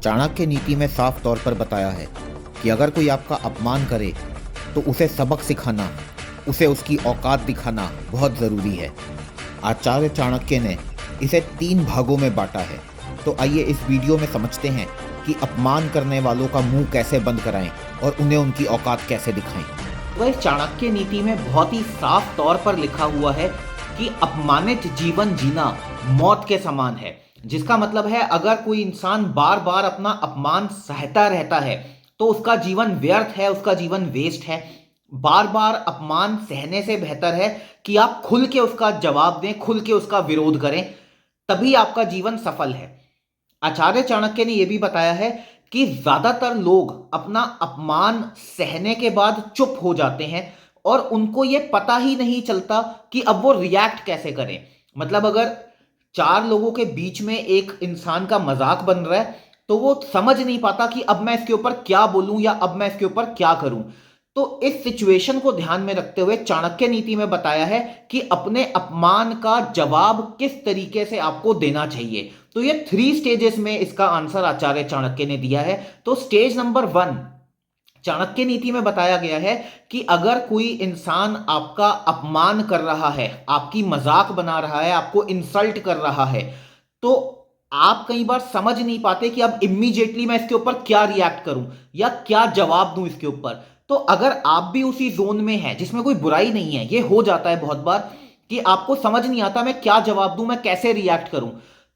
चाणक्य नीति में साफ तौर पर बताया है कि अगर कोई आपका अपमान करे तो उसे सबक सिखाना, उसे उसकी औकात दिखाना बहुत ज़रूरी है। आचार्य चाणक्य ने इसे 3 भागों में बांटा है। तो आइए इस वीडियो में समझते हैं कि अपमान करने वालों का मुंह कैसे बंद कराएं और उन्हें उनकी औकात कैसे दिखाएं। वह चाणक्य नीति में बहुत ही साफ तौर पर लिखा हुआ है कि अपमानित जीवन जीना मौत के समान है। जिसका मतलब है अगर कोई इंसान बार बार अपना अपमान सहता रहता है तो उसका जीवन व्यर्थ है, उसका जीवन वेस्ट है। बार बार अपमान सहने से बेहतर है कि आप खुल के उसका जवाब दें, खुल के उसका विरोध करें, तभी आपका जीवन सफल है। आचार्य चाणक्य ने यह भी बताया है कि ज्यादातर लोग अपना अपमान सहने के बाद चुप हो जाते हैं और उनको यह पता ही नहीं चलता कि अब वो रिएक्ट कैसे करें। मतलब अगर 4 लोगों के बीच में एक इंसान का मजाक बन रहा है तो वो समझ नहीं पाता कि अब मैं इसके ऊपर क्या बोलूं या अब मैं इसके ऊपर क्या करूं। तो इस सिचुएशन को ध्यान में रखते हुए चाणक्य नीति में बताया है कि अपने अपमान का जवाब किस तरीके से आपको देना चाहिए। तो ये 3 स्टेजेस में इसका आंसर आचार्य चाणक्य ने दिया है। तो स्टेज नंबर 1 चाणक्य नीति में बताया गया है कि अगर कोई इंसान आपका अपमान कर रहा है, आपकी मजाक बना रहा है, आपको इंसल्ट कर रहा है, तो आप कई बार समझ नहीं पाते कि अब इमीडिएटली मैं इसके ऊपर क्या रिएक्ट करूं या क्या जवाब दूं इसके ऊपर। तो अगर आप भी उसी जोन में हैं, जिसमें कोई बुराई नहीं है, ये हो जाता है बहुत बार कि आपको समझ नहीं आता मैं क्या जवाब दूं, मैं कैसे रिएक्ट करूं,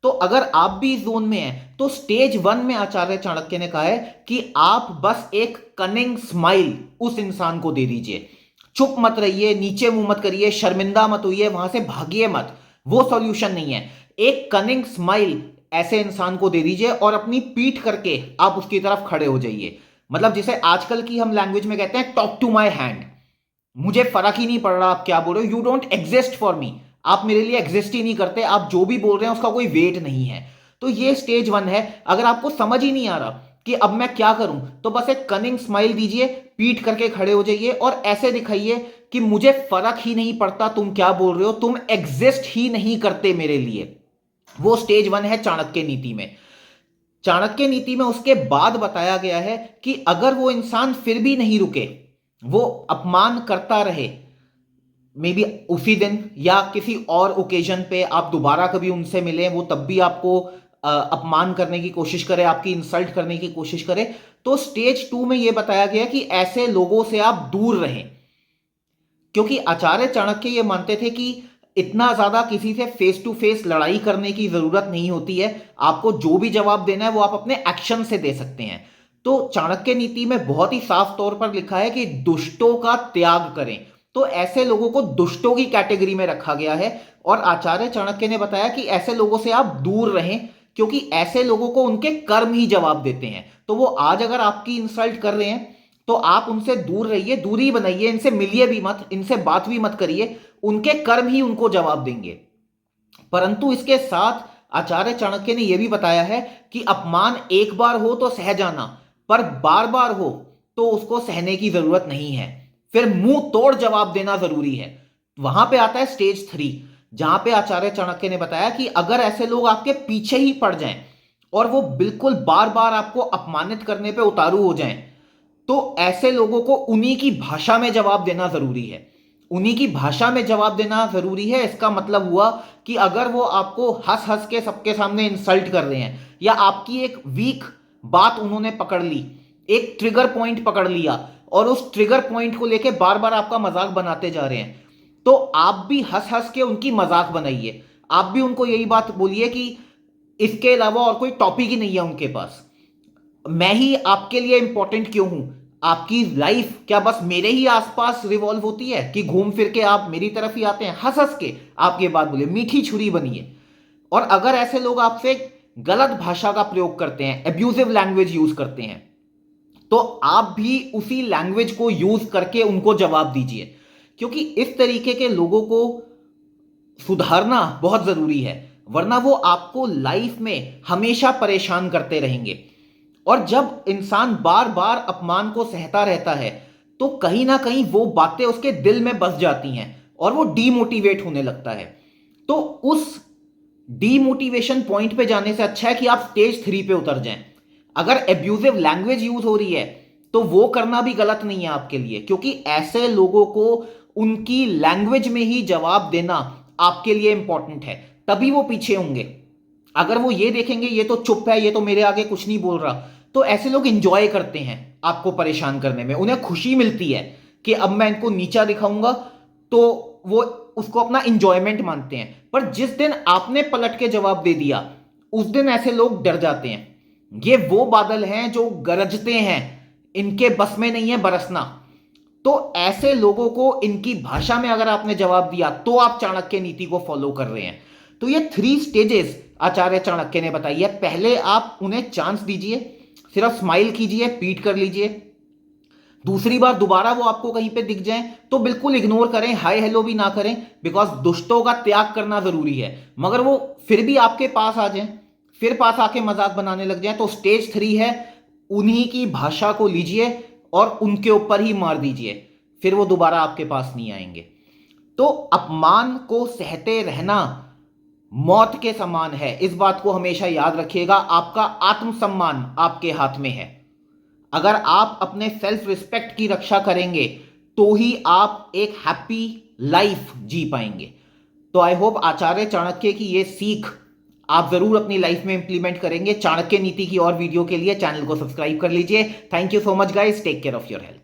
तो अगर आप भी इस जोन में हैं तो स्टेज 1 में आचार्य चाणक्य ने कहा है कि आप बस एक कनिंग स्माइल उस इंसान को दे दीजिए। चुप मत रहिए, नीचे मुंह मत करिए, शर्मिंदा मत होइए, वहां से भागिए मत, वो सॉल्यूशन नहीं है। एक कनिंग स्माइल ऐसे इंसान को दे दीजिए और अपनी पीठ करके आप उसकी तरफ खड़े हो जाइए। मतलब जिसे आजकल की हम लैंग्वेज में कहते हैं टॉक टू माई हैंड। मुझे फर्क ही नहीं पड़ रहा आप क्या बोल रहे हो, you don't exist for me, आप मेरे लिए एग्जिस्ट ही नहीं करते, आप जो भी बोल रहे हैं उसका कोई वेट नहीं है। तो ये स्टेज 1 है। अगर आपको समझ ही नहीं आ रहा कि अब मैं क्या करूं तो बस एक कनिंग स्माइल दीजिए, पीठ करके खड़े हो जाइए और ऐसे दिखाइए कि मुझे फर्क ही नहीं पड़ता तुम क्या बोल रहे हो, तुम एग्जिस्ट ही नहीं करते मेरे लिए। वो स्टेज 1 है चाणक्य नीति में। चाणक्य नीति में उसके बाद बताया गया है कि अगर वो इंसान फिर भी नहीं रुके, वो अपमान करता रहे, मे बी उसी दिन या किसी और ओकेजन पे आप दोबारा कभी उनसे मिले, वो तब भी आपको अपमान करने की कोशिश करे, आपकी इंसल्ट करने की कोशिश करे, तो स्टेज 2 में यह बताया गया कि ऐसे लोगों से आप दूर रहें। क्योंकि आचार्य चाणक्य ये मानते थे कि इतना ज्यादा किसी से फेस टू फेस लड़ाई करने की जरूरत नहीं होती है, आपको जो भी जवाब देना है वो आप अपने एक्शन से दे सकते हैं। तो चाणक्य नीति में बहुत ही साफ तौर पर लिखा है कि दुष्टों का त्याग करें। तो ऐसे लोगों को दुष्टों की कैटेगरी में रखा गया है और आचार्य चाणक्य ने बताया कि ऐसे लोगों से आप दूर रहें, क्योंकि ऐसे लोगों को उनके कर्म ही जवाब देते हैं। तो वो आज अगर आपकी इंसल्ट कर रहे हैं तो आप उनसे दूर रहिए, दूरी बनाइए, इनसे मिलिए भी मत, इनसे बात भी मत करिए, उनके कर्म ही उनको जवाब देंगे। परंतु इसके साथ आचार्य चाणक्य ने यह भी बताया है कि अपमान एक बार हो तो सह जाना, पर बार बार हो तो उसको सहने की जरूरत नहीं है, फिर मुंह तोड़ जवाब देना जरूरी है। वहां पे आता है स्टेज 3, जहां पे आचार्य चाणक्य ने बताया कि अगर ऐसे लोग आपके पीछे ही पड़ जाएं और वो बिल्कुल बार बार आपको अपमानित करने पे उतारू हो जाएं, तो ऐसे लोगों को उन्हीं की भाषा में जवाब देना जरूरी है। उन्हीं की भाषा में जवाब देना जरूरी है। इसका मतलब हुआ कि अगर वो आपको हंस हंस के सबके सामने इंसल्ट कर रहे हैं या आपकी एक वीक बात उन्होंने पकड़ ली, एक ट्रिगर पॉइंट पकड़ लिया और उस ट्रिगर पॉइंट को लेके बार बार आपका मजाक बनाते जा रहे हैं, तो आप भी हंस हंस के उनकी मजाक बनाइए। आप भी उनको यही बात बोलिए कि इसके अलावा और कोई टॉपिक ही नहीं है उनके पास, मैं ही आपके लिए इंपॉर्टेंट क्यों हूं, आपकी लाइफ क्या बस मेरे ही आसपास रिवॉल्व होती है कि घूम फिर के आप मेरी तरफ ही आते हैं। हंस हंस के आप ये बात बोलिए, मीठी छुरी बनिए। और अगर ऐसे लोग आपसे गलत भाषा का प्रयोग करते हैं, एब्यूजिव लैंग्वेज यूज करते हैं, तो आप भी उसी लैंग्वेज को यूज करके उनको जवाब दीजिए। क्योंकि इस तरीके के लोगों को सुधारना बहुत जरूरी है, वरना वो आपको लाइफ में हमेशा परेशान करते रहेंगे। और जब इंसान बार बार अपमान को सहता रहता है तो कहीं ना कहीं वो बातें उसके दिल में बस जाती हैं और वो डीमोटिवेट होने लगता है। तो उस डीमोटिवेशन पॉइंट पे जाने से अच्छा है कि आप स्टेज 3 पे उतर जाएं। अगर एब्यूजिव लैंग्वेज यूज हो रही है तो वो करना भी गलत नहीं है आपके लिए, क्योंकि ऐसे लोगों को उनकी लैंग्वेज में ही जवाब देना आपके लिए इंपॉर्टेंट है, तभी वो पीछे होंगे। अगर वो ये देखेंगे ये तो चुप है, ये तो मेरे आगे कुछ नहीं बोल रहा, तो ऐसे लोग इंजॉय करते हैं आपको परेशान करने में, उन्हें खुशी मिलती है कि अब मैं इनको नीचा दिखाऊंगा, तो वो उसको अपना इंजॉयमेंट मानते हैं। पर जिस दिन आपने पलट के जवाब दे दिया उस दिन ऐसे लोग डर जाते हैं। ये वो बादल हैं जो गरजते हैं, इनके बस में नहीं है बरसना। तो ऐसे लोगों को इनकी भाषा में अगर आपने जवाब दिया तो आप चाणक्य नीति को फॉलो कर रहे हैं। तो ये 3 स्टेजेस आचार्य चाणक्य ने बताई है। पहले आप उन्हें चांस दीजिए, सिर्फ स्माइल कीजिए, पीट कर लीजिए। दूसरी बार दोबारा वो आपको कहीं पे दिख जाए तो बिल्कुल इग्नोर करें, हाय हेलो भी ना करें, बिकॉज दुष्टों का त्याग करना जरूरी है। मगर वो फिर भी आपके पास आ जाए, फिर पास आके मजाक बनाने लग जाए, तो स्टेज 3 है, उन्हीं की भाषा को लीजिए और उनके ऊपर ही मार दीजिए, फिर वो दोबारा आपके पास नहीं आएंगे। तो अपमान को सहते रहना मौत के समान है, इस बात को हमेशा याद रखिएगा। आपका आत्मसम्मान आपके हाथ में है। अगर आप अपने सेल्फ रिस्पेक्ट की रक्षा करेंगे तो ही आप एक हैप्पी लाइफ जी पाएंगे। तो आई होप आचार्य चाणक्य की ये सीख आप जरूर अपनी लाइफ में इंप्लीमेंट करेंगे। चाणक्य नीति की और वीडियो के लिए चैनल को सब्सक्राइब कर लीजिए। Thank you so much guys, take care of your health.